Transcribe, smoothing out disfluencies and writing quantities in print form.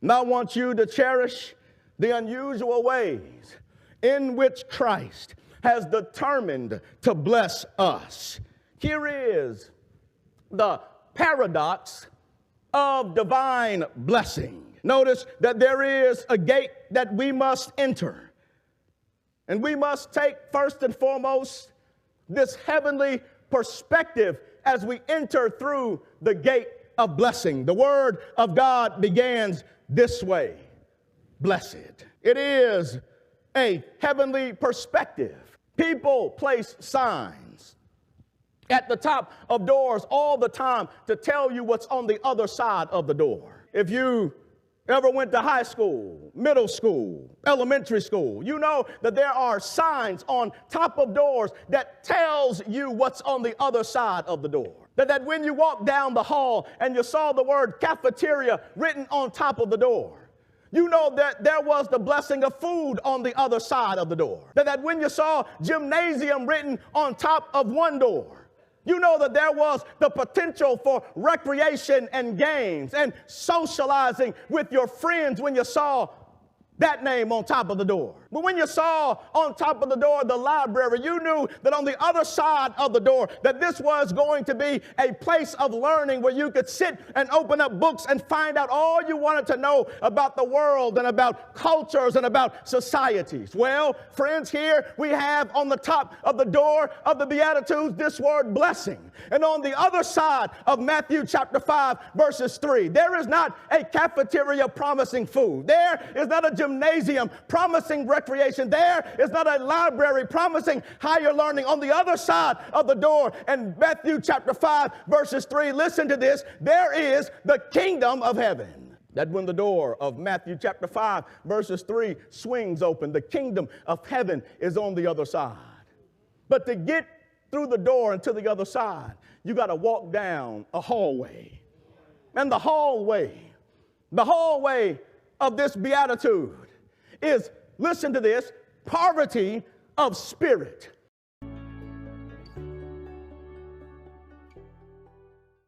And I want you to cherish the unusual ways in which Christ has determined to bless us. Here is the paradox of divine blessing. Notice that there is a gate that we must enter. And we must take first and foremost this heavenly perspective as we enter through the gate of blessing. The word of God begins this way: blessed. It is a heavenly perspective. People place signs at the top of doors all the time to tell you what's on the other side of the door. If you ever went to high school, middle school, elementary school, you know that there are signs on top of doors that tells you what's on the other side of the door. That when you walk down the hall and you saw the word cafeteria written on top of the door, you know that there was the blessing of food on the other side of the door. That when you saw gymnasium written on top of one door, you know that there was the potential for recreation and games and socializing with your friends when you saw that name on top of the door. But when you saw on top of the door the library, you knew that on the other side of the door that this was going to be a place of learning where you could sit and open up books and find out all you wanted to know about the world and about cultures and about societies. Well, friends, here we have on the top of the door of the Beatitudes this word blessing. And on the other side of Matthew chapter 5 verses 3, there is not a cafeteria promising food. There is not a gymnasium promising recreation. There is not a library promising higher learning. On the other side of the door in Matthew chapter 5 verses 3, listen to this, there is the kingdom of heaven. That when the door of Matthew chapter 5 verses 3 swings open, the kingdom of heaven is on the other side. But to get through the door and to the other side, you got to walk down a hallway. And the hallway of this beatitude is, listen to this, poverty of spirit.